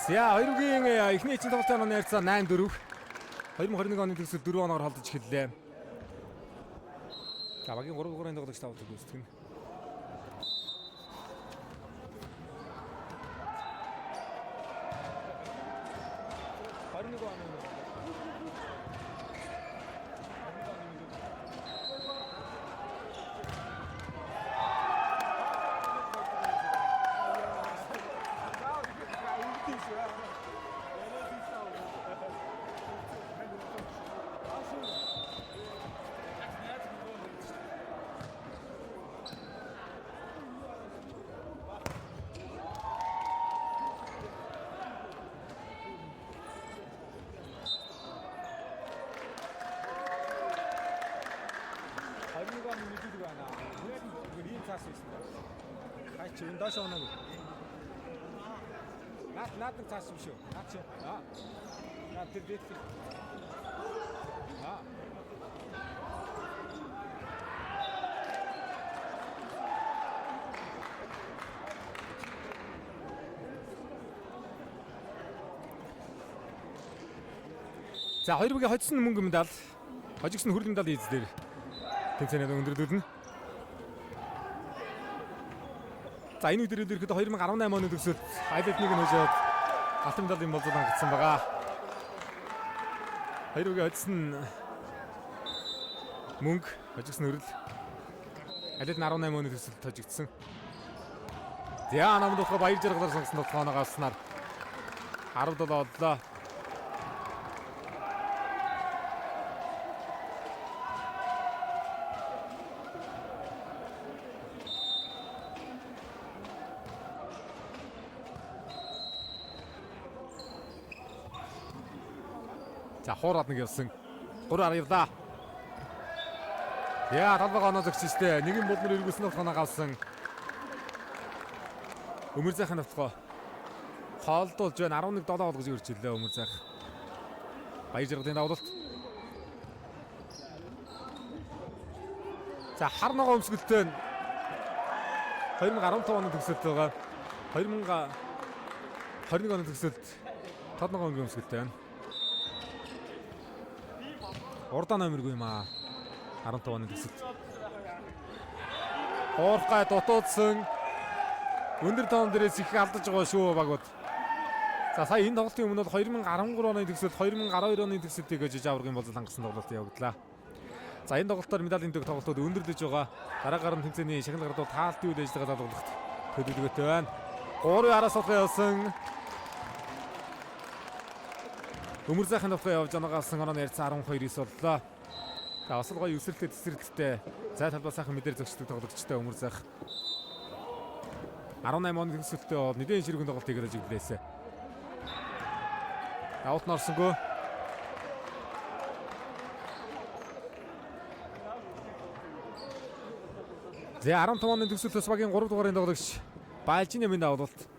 За хоёрын эхний эцсийн тоглолтын оноо ярьцаа 8-4. 2021 оны төгсөл 4 оноор холдож эхэллээ. За багийн 3-3-ын тоглогч тавтал гүйцэтгэн. Чи энэ доош оноо. Наад цааш юм шүү. Наад чи. Наад тэр дэт. За хоёр бүгийн хоцсон мөнгө медаль. Хожигсон хүрлийн медаль ийз дээр. Тэнцэнэ өндөрлүүлнэ. За энэ үеэр ирэхэд 2018 оны төгсөлд Айлднийг нь хожоод алтан медалийн болцоод хангацсан байгаа. Хоёр үгээ хоцсон мөнгө, хожигсон хөрөл Айлд 18 оны төгсөлд хожигдсан. За намд ухаа баяр жаргалаар сонгосон тоглоомоо авснаар 17 боллоо. За хуураад нэг явсан. 3 явлаа. Яа талбайг оноо зогсчихтэй. Нэгэн болмор эргүүлсэн тоглоомоо авсан. Өмөр зайхан тавтгоо. Хоолдуулж байна. 11-7 болгож ирчихлээ өмөр зайх. Баяр жаргалын давлалт. За хар ногоо өмсгөлтэй 2015 оны төгсөлт байгаа. 2021 оны төгсөлт тод ногоо өмсгөлтэй байна. Урдаа номергүй юм аа. 15 оны төгсөлт. Хоорхой дутуудсан. Өндөр тоон дээрээс их алдаж байгаа шүү багууд. За сая энэ тоглолтын өмнө бол 2013 оны төгсөлт, 2012 оны төгсөлтийг жиж аврагын болол хангасан тоглолт явагдлаа. За энэ тоглолтоор медалийн дэг тоглолтууд өндөрлөж байгаа. Дараагаар нь тэмцээний шагнал гардуу таалтын үйл ажиллагаа залгуулахад төлөвлөгөөтэй байна. 3 араас суулган явсан. Өмөр зайхан давхаа явж оноогоос оноо ярьсан 12-9 боллоо. За бас гоё өсрэлттэй тесрэлттэй зай талбай сайхан мэдэр зөгчдөг тоглогчтой өмөр зайх. 18 оны төгсөлтөө бол нэгэн ширүүхэн тоглолтыг хийж ирлээсэ. Аут норсонгүй. За 15 оны төгсөлтөөс багийн 3 дугаарын тоглогч Балжин ямын давлалт.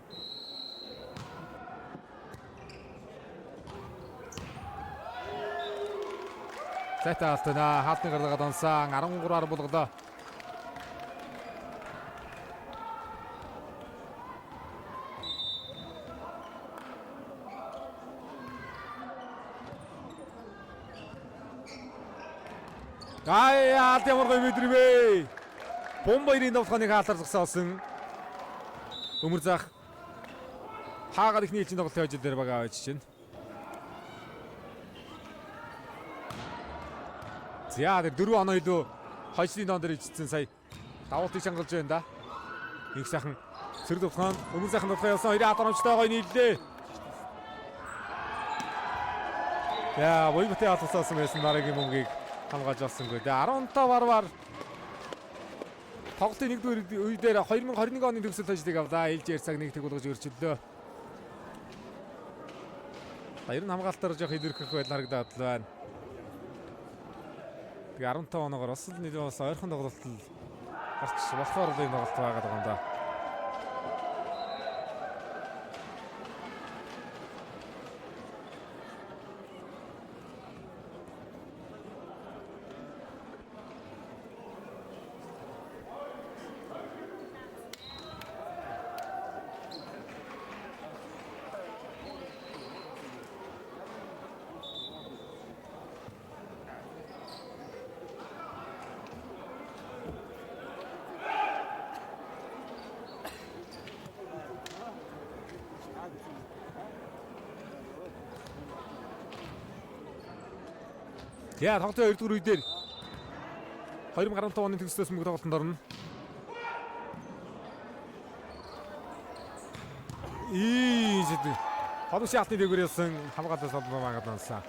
Зайтай алтана хаалтны гарлагад онсан 13-аар булгалаа. Гаяа ямар гоё мэдрэмээ. Бомбойрын давханыг хаалтар зогсоосон. Өмөр зайх хаагаар ихний элчин тоглолт хийж дээр байгаа байж чинь. За тэр 4 оноо илүү хожлын доон дээр ичсэн сая давуултыг шангалж байна да. Их сайхан сэрэг давхан өмөр сайхан давхаа явсан 2 хатрамжтай гоё нийллээ. Яа войбтэй хатсан байсан дараагийн мөнгийг хамгаалж авсангүй. Тэгээ 15 барвар тоглолтын 1-р үе дээр 2021 оны төгсөлт ажлыг авлаа. ээлжээр цаг нэг тэг болгож өрчлөө. Баяр нь хамгаалтаар жоох илэрхэх байдал харагдаад байна. Тэгээ 15 оноогоор бас л нэг бас ойрхон тоглолт гарч болохоор л энэ тоглолт байгаа юм да. За тоглолтын 2 дугаар үедэр 2015 оны төгсдөөс мөнгө тоглолтод орно. Холбогч яалтны дээгүүр явсан хамгаалалтаас олдсон байгаад нансаа.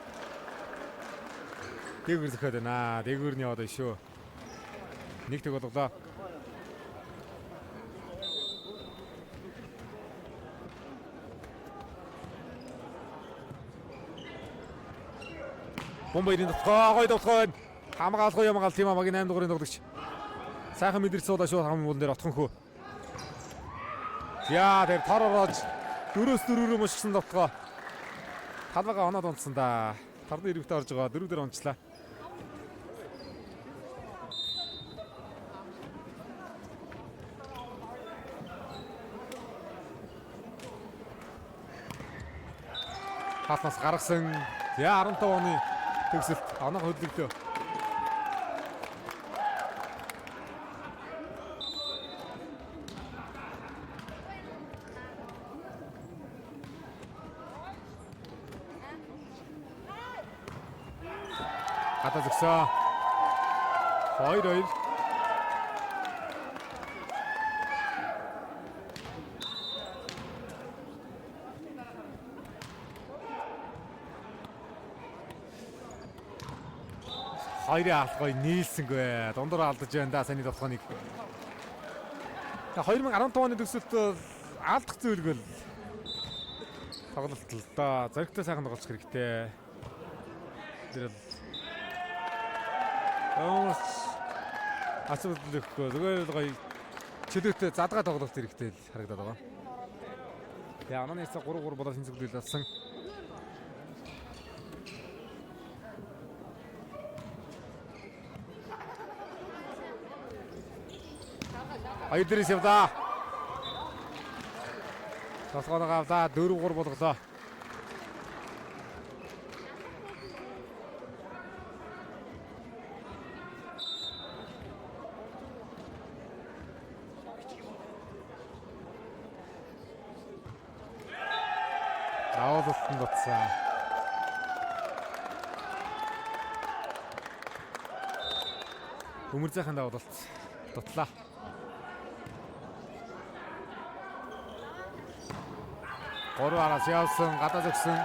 Дээгүүр зөхөд байна. Дээгүүр нь яваад шүү. Нэг тэг болголоо. Бомбын гоё тоглоо. Хамгаалахгүй ямгаал тийм амагийн 8 дугаарыг тоглогч. Сайхан мэдэрч суулаа шүү хамгийн мөн дээр отхонхөө. Яа тэр торорож 4-4 мушгсан тоглоо. Талбайгаа оноод унтсан да. Тарны ирвэтэй орж байгаа 4 дээр онцлаа. Хаалнаас гаргасан. Яа 15 оны төгсөлт оноо хөдлөлтөө. Хата зөксөө. 2-2. Хоёрын алгой нийлсэнгүй. Дундуур алдаж байна да саний тоглохыг. 2015 оны төгсөлт алдах зүйлгүй тоглолт л да. Зоригтой сайхан тоглох хэрэгтэй. Тэр асуудалгүй зүгээр л гоё чөлөөтэй задгаа тоглолт хэрэгтэй л харагдаад байгаа. Тэгээ анааныс 3-3 болоод хинцэгдэл болсон. Айдэрс явдаа. Тоглоомоо авлаа 4-3 болголоо. Аавуулсан доцсон. Өмөр зайхан давуулт дотлаа. Гурван араас явсан, гадаа зөгсөн.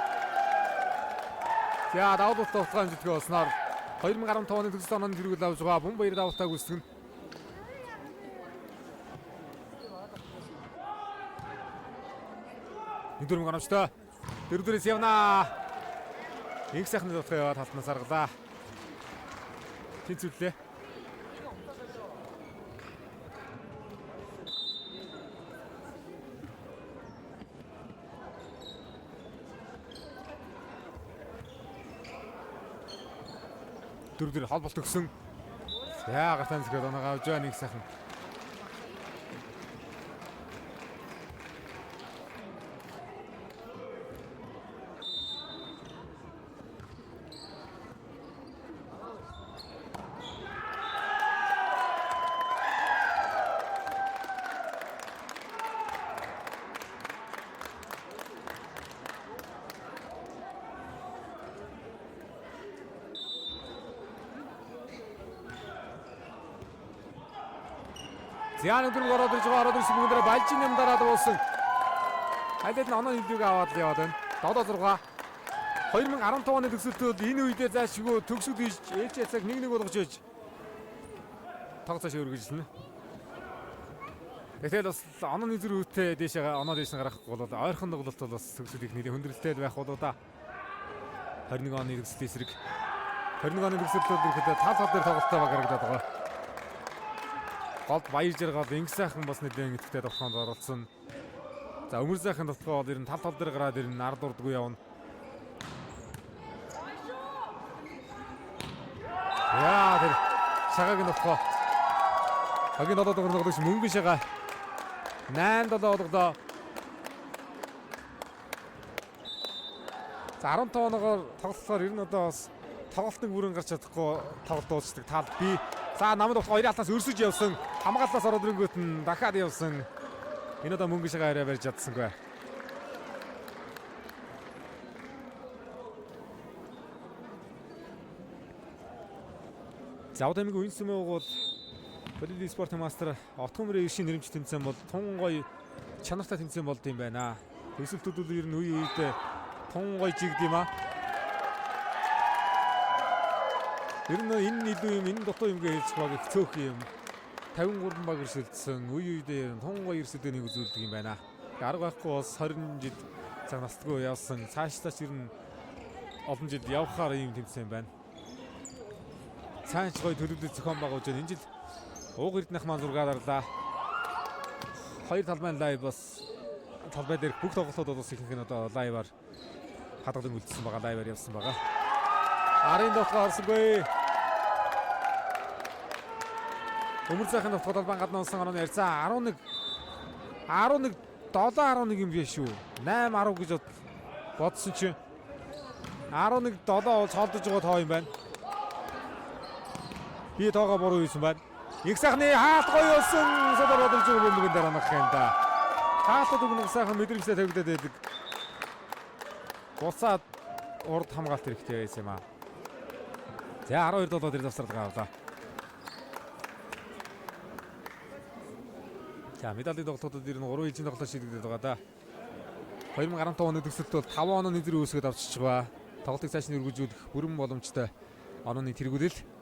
За давуулт тоглоом зүтгэж болсноор 2015 оны төгсөлт онооны зэрэгэл авж байгаа бум баяр давуултаа гүйцэтгэн. Өдөр мөнгө авчтай. Дөрөвдөрөөс явнаа. Их сайхан тоглох яваад халтнаас аргалаа. Тэнцвэрлээ. Дөрөвдөр холболт өгсөн. Яа гатан зэхэд оноогоо авч байгаа нэг сайхан. Зяан өдөр ороод ирж байгаа ороод ирсэн бүгдээ балжин юм дараад уусан. Хайлт нь оноо хилдэг аваад л яваад байна. 7-6. 2015 оны төгсөлтөд энэ үедээ заашгүй төгсөд ээж яцаг 1-1 болгож ээж. Тоглоцоош өргөжлөнө. Тэгэл бас онооны зүрхтэй дээшээ оноо дээш нь гарахгүй бол ойрхон тоглолт бол бас төгсөлийг нэлээд хүндрэлтэй байх болоо да. 21 оны төгсөлт эсрэг 21 оны төгсөлтөд ирэхэд тал дээр тоглолттой багарагдаад байгаа. Голд баяр жаргал инх сайхан бас нэлээд идэвхтэй тоглоход оролцсон. За өмөр сайхан тоглох бол ер нь тал дээр гараад ер нь ард урдгүй явна. Яа тэр шагааг нь тоглох. Хагийн 7 дугаар тоглогч мөнгөн шагаа 8-7 болголоо. За 15 оноогоор тоглохоор ер нь одоо бас тоглолтын бүрэн гарч чадахгүй тоглолт дуусдаг тал би. За намд болох хоёрын алтаас өрсөж явсан. Хамгааллаас ороод ирэнгүүт нь дахиад явсан. Энэ одоо мөнгөн шагаа арай барьж чадсангүй. За одоо нэг үнсмээ бол Болид спорт мастер Отгомрын иршийн нэрмж тэмцээн бол тун гоё чанартай тэмцээн болд юм байна. Төсөлтүүд бол ер нь үе үедээ тун гоё жигд юм аа. Ер нь энэ илүү юм, энэ дутуу юм гэж хэлж байгаа цөөх юм. 53 баг өрсөлдсөн үе үедээ тун гоё өрсөлдөөнийг үзүүлдэг юм байна. Арга байхгүй бас 20 жил цаг настгүй явсан. Цаашдаа ч ер нь олон жил явхаар юм тэмцээн байна. Цааш гоё төлөвлөлт зохион байгуулж байна. Энэ жил ууг эрдэнэх маань 6 дарлаа. Хоёр талбай лайв бас талбай дээр бүх тоглолтууд бас ихэнх нь одоо лайваар хадгалан үлдсэн байгаа, лайваар явсан байгаа. Арын дотор орсонгүй. Өмөр сайхан дотор талбай гадна унсан орон ярьцаа 11 7-11 юм биш шүү. 8-10 гэж бодсон чинь 11-7 бол цолдож байгаа тоо юм байна. Би тоогоо буруу хийсэн байна. Их сайхны хаалт гоё болсон. Содор бодож байгаа бөмбөгөн дараа нах юм да. Хаалтууд өгнө сайхан мэдрэмжтэй тавигдаад байдаг. Буцаад урд хамгаалт хэрэгтэй байсан юм аа. За 12-7 дээр завсарлага авлаа. За медалийн тоглолтууд ер нь 3 ээлжийн тоглолт шийдэгдээд байгаа да. 2015 оны төгсөлт бол 5 оноо нэзэр үүсгээд авчиж байгаа. Тоглолтыг цааш нь өргөжүүлэх бүрэн боломжтой онооны тэргүүлэл.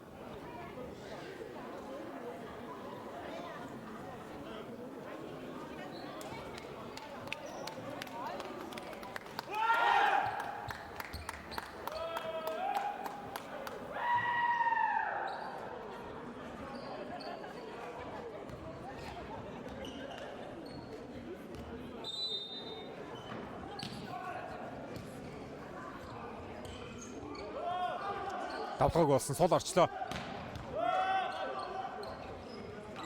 Давтгаг болсон, сул орчлоо.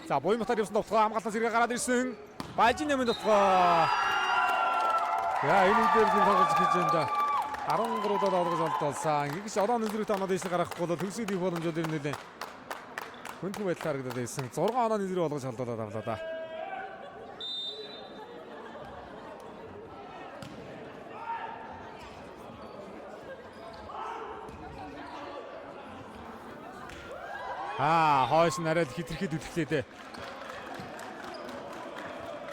За Буйматар явсан давтгаа хамгаалтаас эргээ гараад ирсэн. Бажин нэмэн давтгаа. Яа энэ үгээр нь тоглож хийж байна да. 13-доо олгож олдсон. Игш орон нэзрүүтэй оноо дэйш гаргахгүй бол төгсөд их боломжууд ер нь нэлээ. Хүндхэн байдал харагдаад байсан. 6 оноо нэзрүү олгож холдоод авлаа да. Хойш нараад хитрхэд үтгэлээ дээ.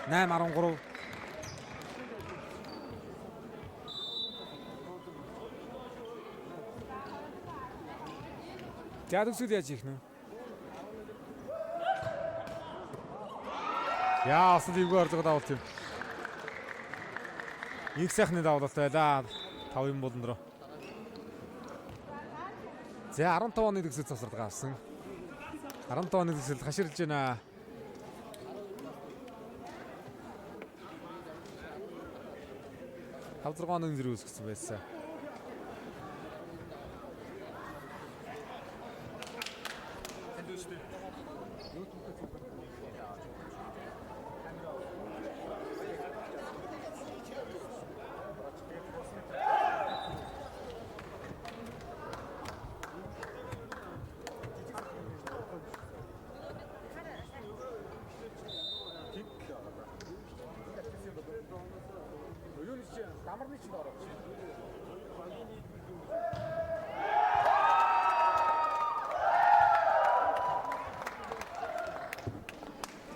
8-13. За төгсөд яаж их нэ? Яа, асал ивгүй орж байгаа давалт юм. Их сайхны давалт байлаа. 5 юм болон дөрөв. За 15 оны төгсөд завсарлага авсан. 15 оны төгсөлд хаширж байна. Тавдраг оны зэрэг үүсгэсэн байсан.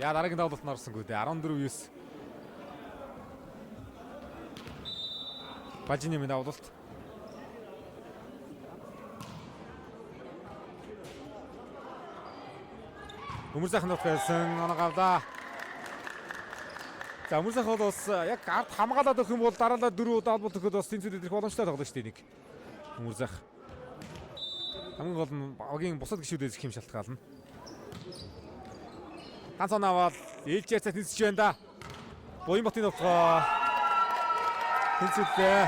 Яа дараагийн давлалт нарсангүй дээ 14-9. Бажины минь давлалт. Өмөр сайхан давтсан оноо гавлаа. За өмөр сайхан бол бас яг ард хамгаалаад өгөх юм бол дараалал 4 удаа албал төгөөд бас тэнцвэрт ирэх боломжтой тоглож штэ нэг. Өмөр сайхан. Хамгийн гол нь багийн бусад гишүүдээс их юм шалтгаална. Ганц оноо аваад ээлж яцаа тэнцэж байна да. Буймбатын давтгаа. Тэнцэлээ.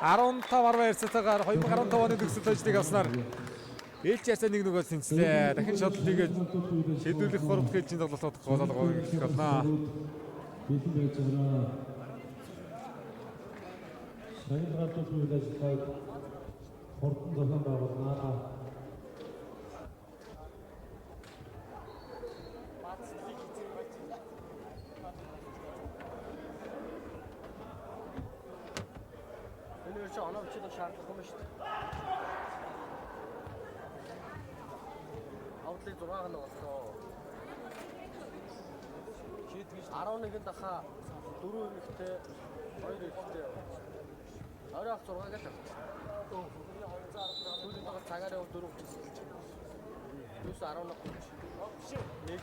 15-10 ярьцатаагаар 2015 оны төгсөлт хождыг авснаар ээлж яцаа нэг нөгөөс тэнцлээ. Дахин шодлыг шийдвэрлэх 3 дахь ээлжийн тоглолтод голоолгоо ирэх болно. Бэлэн байж байгаа. Шагнал гаргаж үйл ажиллагааг хурдан зохион байгуулнаа. Өнөөдөр оноо өчигдөр шаардлагагүй шүү дээ. тоглолтыг 6 хоног боллоо. 11-нд даха 4 эмэгтэй 2 эрэгтэй. Орой ах 6 гэж авчих. Сүүлийн тоглолт цагаар явал 4 гэсэн. Юус 11 гэж. Нэг.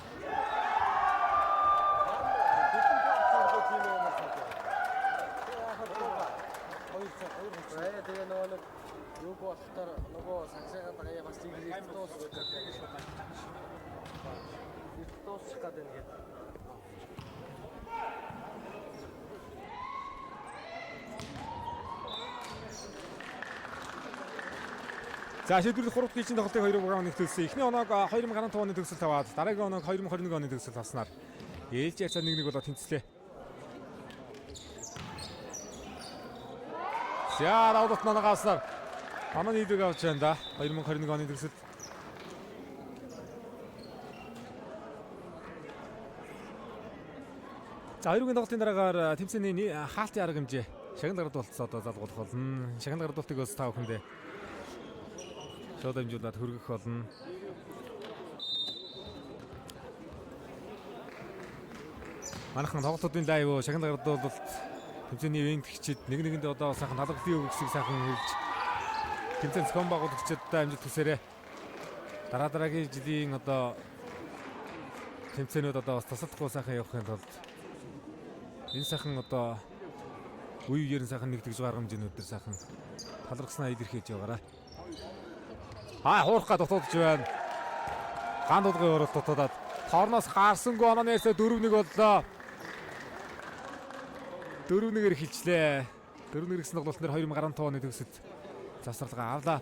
Тэгээ нөгөө юу болохоор нөгөө сагсаага байгаа бас ингэж дуусах гэдэг. Дуусах гэдэг юм. За шийдвэрлэх 3 дахь ижийн тоглолтыг 2 програм нэгтэлсэн. Эхний оног 2015 оны төгсөлт аваад дараагийн оног 2021 оны төгсөлт авснаар ээлж яцаа 1-1 болоод тэнцлээ. За давлт нанагааснаар манай нийлэг авч байна да 2021 оны төгсөлт. За хоёрын тоглолтын дараагаар тэмцээний хаалтын арга хэмжээ шагнал гардуултаас одоо залгуулах болно. Шагнал гардуултыг бас тав хүндээ шууд амжуулаад хөргөх болно. Манайхан тоглолтын лайв шагнал гардуулалт тэмцээний ивент гिचэд нэг-нэгэндээ одоо сайхан талархлын үг гэсийг сайхан хэлж тэмцээн зохион байгуулагчдад амжилт хүсээрэй. Дараагийн жилийн одоо тэмцээнүүд одоо бас тасалдахгүй сайхан явахын тулд энэ сайхан одоо үе үеэр сайхан нэгтгэж байгаа хэмжээнүүд төр сайхан талархснаа илэрхийлж яваарай. Хуурхаа дутуудж байна. Ган дуудгын уралт дутуудаад тоорноос гарсангүй онооноос 4-1 боллоо. 4-1-ээр эхэлжлээ. 4-1 гэсэн тоглолт нэр 2015 оны төгсөд завсралгаа авлаа.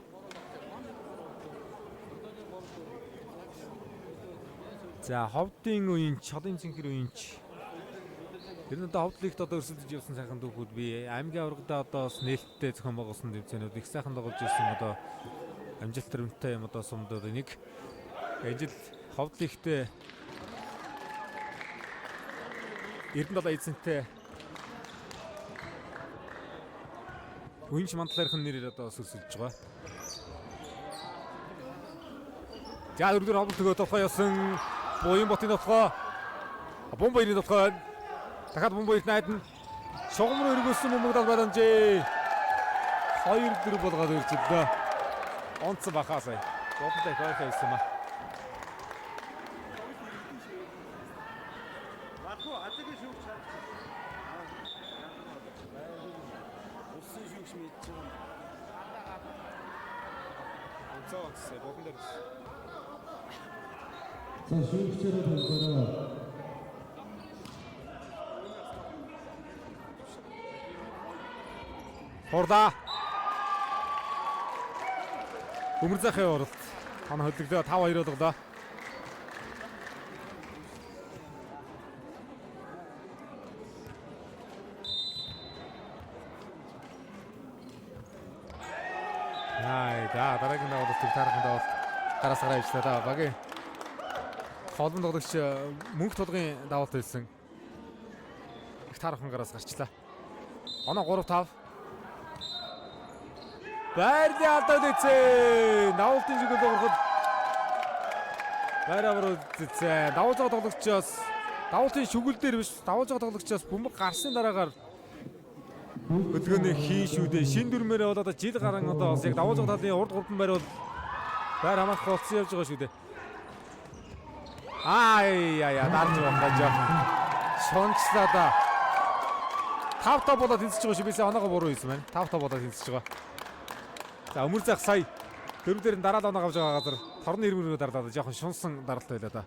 За ховдын үеинч, хотын цэнхэр үеинч. Тэр нь одоо ховд лигт одоо өрсөлдөж явсан сайхан дүүхүүд би аймгийн аврагада одоо бас нээлттэй зохион байгуулсан тэмцээнүүд их сайхан тоглож ирсэн одоо амжилт төрөмтэй юм одоо сумдууд нэг ажил ховд лигтээ Эрдэнэт эзэнтэй үеинч мандлаархын нэрээр одоо өсөлж байгаа. За өргөр ховд төгөө тохоо ясан буян ботын тохоо бомбын тохоо дахиад бомбын найдан шугам руу өргөсөн бомбогдол байламжээ. 2-4 болгоод ирчихлээ. Онц бахаасай. Бомбтай хойхоо ирсэн маа. Марко атагийн шүүгч чад. Улсын шүүгч мэдж байгаа. Онцгой бомбон дээр. За шүүгчээр болохоор Хурда. Өмөрзахын уралт. Хана хөдлөгдөө 5-2 болголоо. За дараагийн тоглолтыг таарахын давалт гараас гараа ижлээ да. Багийн холбон тоглогч мөнх тулгын давалт хэлсэн. Их таарахын гараас гарчлаа. Оноо 3-5. Байрны алдаад ийцээ. Давалтын зүгэл дуурахад байраар үзээ. Давуулж байгаа тоглогчоос давалтын шүгэл дээр биш. Давуулж байгаа тоглогчоос бөмбөг гарсны дараагаар хөдөлгөөний хийн шүү дээ. Шин дүрмээрээ бол одоо жил гарan одоо бас яг давуулж байгаа талын урд гурван байр бол байр хамаах болсон явж байгаа шүү дээ. Дарж байгаа жаа. Шонцлаа да. 5-5 болоод тэнцэж байгаа шүү. Бисээ оноогоо буруу хийсэн байна. 5-5 болоод тэнцэж байгаа. За өмөрзах сая дөрвдөр нь дараад оноо авж байгаа газар торны ирмэрүү дарлаад жоохон шунсан даралт байлаа да.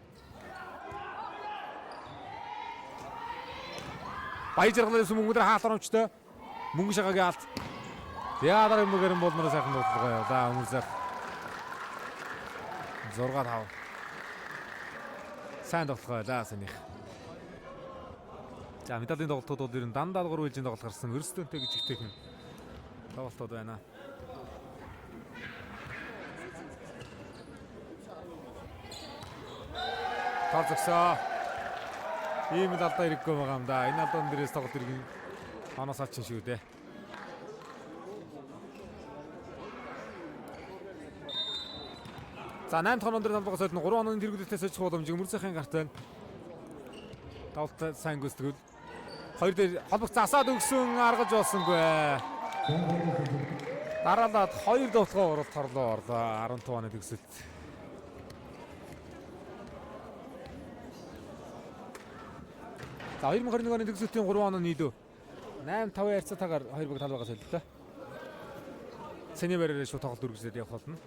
Баяр жаргалаас мөнгөдөр хаалт оромжтой. Мөнгө шагагийн алт. Яа дараа мөнгөөр нь болмоор сайхан дуудлага. За өмөрзах 6-5. Сайн тоглох байлаа санийх. За медалийн тоглолтууд бол ер нь дандаа 3 үеийн тоглолт гарсан. Өрсдөнтэй гэж ихтэйхэн тоглолтууд байна. Тооцогсоо. Ийм л алдаа хэрэггүй байгаа юм да. Энэ алдаан дээрээс тоглолт иргэн ханоос алчин шүү дээ. За 8 дахь өндөр талбайгаас ойд нь 3 онооны тэргүүлэлтээс сольж боломж өмөрцөхийн гарт байна. Давалт сайн гүйцэтгэл. Хоёр дээр холбогц засаад өгсөн аргаж болсонгүй. Дараалаад 2 довтлогоо оролт хорлоо орлоо 15 оны төгсөлт. За 2021 оны төгсөлтийн 3 оноо нийлүү 8-5 ярцаатаагаар 2 баг талбайгаас солилоо. Цэний барьаар шууд тоглолт үргэлжлээд явах болно.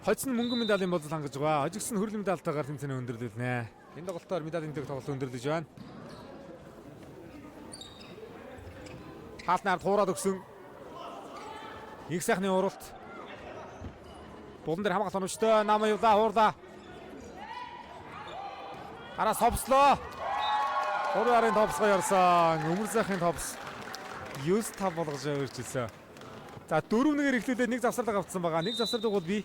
Хоцсон мөнгөн медалийн болол хангаж байгаа. Хожигдсон хөрөл медальтайгаар тэмцээнэ өндөрлөлнэ. Энэ тоглолтоор медалийн дэг тоглолт өндөрлөж байна. Хаалтнаар туураад өгсөн. Их сайхны уралт. Булан дээр хамгаалт оновчтой намаа юулаа хуурлаа. Араас товслоо. 3-ын товсгоо ярсан. Өмөр сайхын товс 9-5 болгож өөрчилсөн. За 4-1-ээр эхлүүлээд нэг завсарлага авцсан байгаа. Нэг завсарлага бол би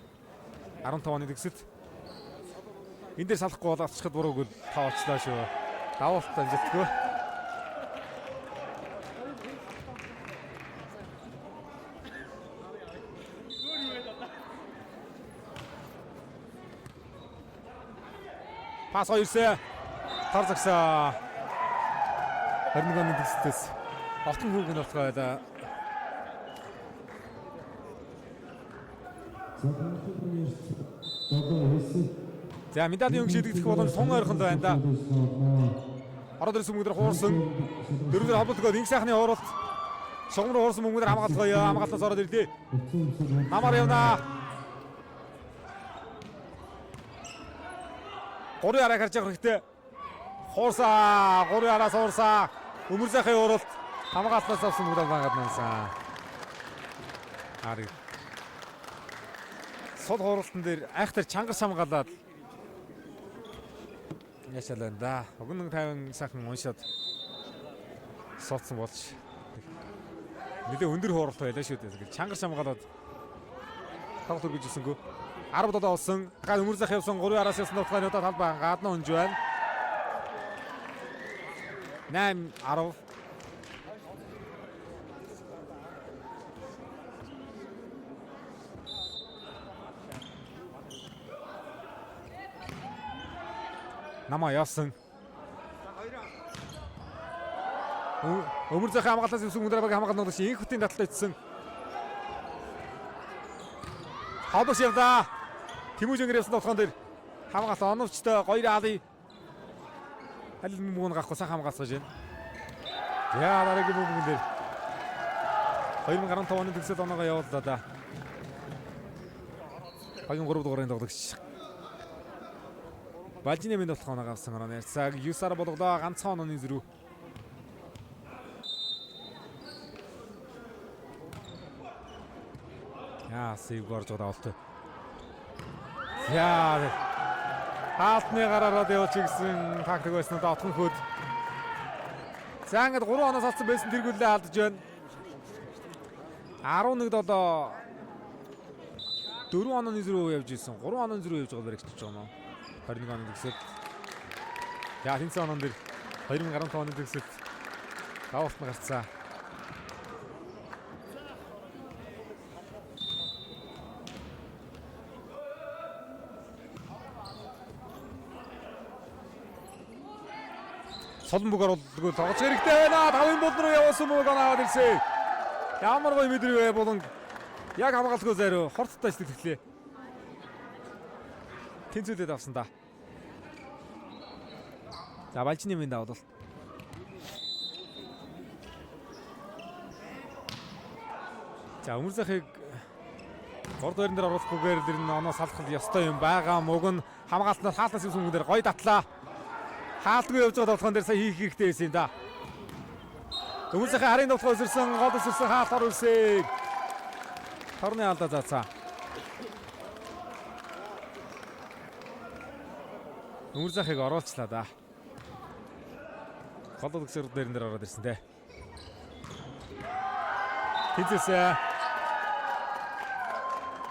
15 оны төгсөлт. Энд дээр салахгүй бол авчихад бурууг тооцлоо шүү. Давуулт амжилтгүй. Пас хоёрсаа тар загсаа 21 оны төгсөлтөөс автан хүүгэн болтгоо байлаа. За медалийн өнгө шийдэгдэх боломж тун ойрхон байна да. Ороод ирсэн мөнгөдөр хуурсан. Дөрөвдөр хавлалгоод инх сайхны хууралт. Шугам руу хуурсан мөнгөдөр хамгаалгоё. Хамгаалтаас ороод ирлээ. Намаар явнаа. 3 араа харж явах хэрэгтэй. Хуурсаа, 3 араас хуурсаа. Өмөр сайхны хууралт хамгаалтаас авсан мөнгөд багаад нансан. Ари. Сул хууралтан дээр айхтар чангар самгаалаад яшаалаа да. Өгнөг 50 сайхан уншаад суудсан болж нэлээ өндөр хууралт байлаа шүү дээ. Чангар самгаалаад тоглолт үргэлжилсэнгүү. 10 доо болсон. Га өмөр зах явсан 3 араас явсан тоглоом удаа талбай гадна унж байна. 8-10 намаа явсан. Өмөр зах хамгаалаас явсан мөнгөдрөө баг хамгаална гэж инх хөтийн татлаа ицсэн. Хавдас явдаа. Тэмүүжэнгэр явсан тоглоом дээр хамгаалт оновчтой гоё аали. Аль мөнгөнд гахгүй сан хамгаалсаж байна. Яа дараагийн мөнгөн дээр 2015 оны төгсөл оноогоо явууллаа да. 23 дугаарыг тоглогч. Балжины мэд болох оноо авсан оноо ярьцааг 9 сар болголоо ганцхан онооны зэрэг. Яа сэв горж байгаа болтой. Яа хаалтны гараараа явуулж гисэн тактик байсан да отхон хөөд. За ингээд 3 оноос алсан байсан тэргүүлээ алдаж байна. 11-7 4 онооны зэрэг явж исэн. 3 онооны зэрэг явж байгаа баригчж байгаа юм. 21 оны төгсөлт. Яа тэнцэн онон дээр 2015 оны төгсөлт давалт нь гарцаа. Солон бүг оруулалгүй тоглож хэрэгтэй байна. 5-ын бол руу явуулсан мөг оноод ирсэн. Ямар гоё мэдрэг вэ болон яг хамгаалгүй зайруу хорттой сэтгэлээ. Тэнцүүлээд авсан да. За балжины минь давал. За өмөр захыг 3 дуурин дээр оруулахгүйгээр дэр нь оноо салах ёстой юм байгаа. Мөг нь хамгаалтнаас хаалтнаас юм дээр гоё татлаа. Хаалтгүй явж байгаа тоглоом дээр сая хийх хэрэгтэй байсан юм да. Өмөр захын харийн тоглоом өсөрсөн, гол өсөрсөн хаалт оруулсан. Торны алдаа заацаа. Өмөр захыг оруулчлаа да. Гол өсөр дээрэн дээр ороод ирсэн те. Тэнцээсээ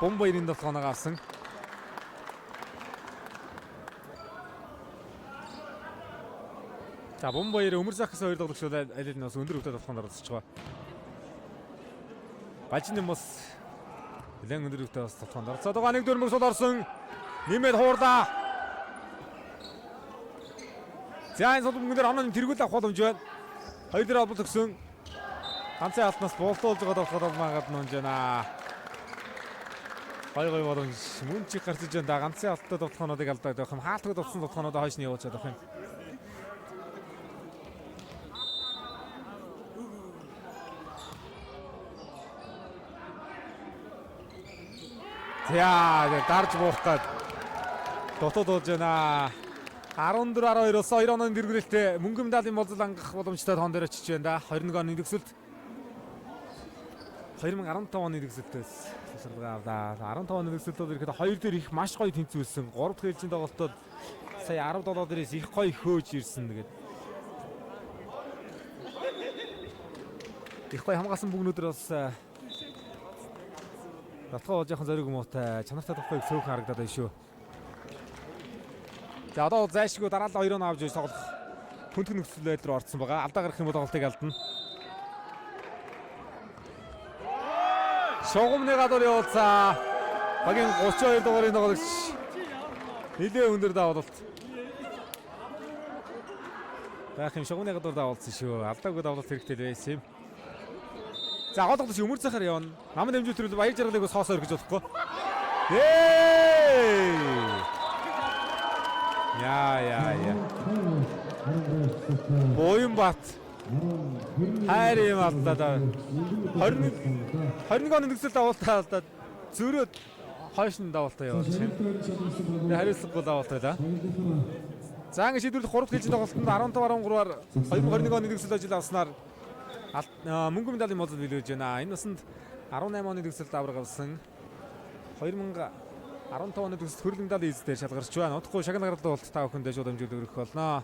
бомба 97 оноо авсан. За бомба 2 өмөр захаас хоёр тоглогч аль нь бас өндөр хөвдөд болохонд оролцож байгаа. Бажин юм бас нэлээд өндөр үгтэй бас тотгонд орцоод байгаа. Нэг дөрмөг сул орсон. Нэмээд хуурлаа. За энэ сулмгнэр онооны тэргүүл авах боломж байна. Хоёр дээр албал төгсөн. Ганцын алтнаас болтуулж байгаа болохоор магад нунж байна. Гой боломж мөн чи гарч иж байна. Ганцын алттай тоглохнуудыг алдаад байх юм. Хаалтгад утсан тоглохнуудаа хойш нь явуулж чадах юм. За дарж буух гээд дотоод болж байна. 14-12-оос 2 онооны дэргэрэлтэй мөнгө медалийн болзол ангах боломжтой тоон дээр очиж байна да. 21 оны төгсөлт 2015 оны төгсөлтөөс тасаргаа авлаа. 15 оны төгсөлтөд ирэхэд 2 дээр их маш гоё тэнцвүүлсэн. 3 дахь ээлжийн тоглолтод сая 17 дээрээс их гоё хөөж ирсэн тэгээд. Их гоё хамгаалсан бүгнүүдээр бас Батгаа жоохон зориг муутай чанартай тоглохыг сөөхөн харагдаад байна шүү. За одоо зайшгүй дараалал 2 оноо авч ирж тоглох хүндх нөхцөлөд рүү орсон байгаа. Алдаа гарах юм бол тоглолтыг алдна. Шогомны гадуур явуулцаа. Багийн 32 дугаарыг тоглогч. Нилээ өндөр давуулалт. Баах юм шогомны гадуур давуулсан шүү. Алдаагүй давуулалт хэрэгтэй байсан юм. За голгодож өмөр захаар явна. Намын дэмжүүл төрөл баяр жаргалыг бас хоосоор гэж болохгүй. Яа. Боёнбат. Хайр юм алдаа. 21 оны төгсөлд давуултаа зөрөөд хойш нь давуултаа явуулж байна. Хариуцлагагүй давуултаа да. За ингэ шийдвэрлэх 3 дахь ээлжийн тоглолтод 15-13-аар 2021 оны төгсөлд ажил авснаар мөнгө медалийн болзол билүүлж байна. Энэ насанд 18 оны төгсөлд авраг авсан 2015 оны төгсөлд хөрөлт медалийн эзэдээр шалгарч байна. Удахгүй шагнал гаралтай болт та бүхэндээ шууд амжилт өргөх болно.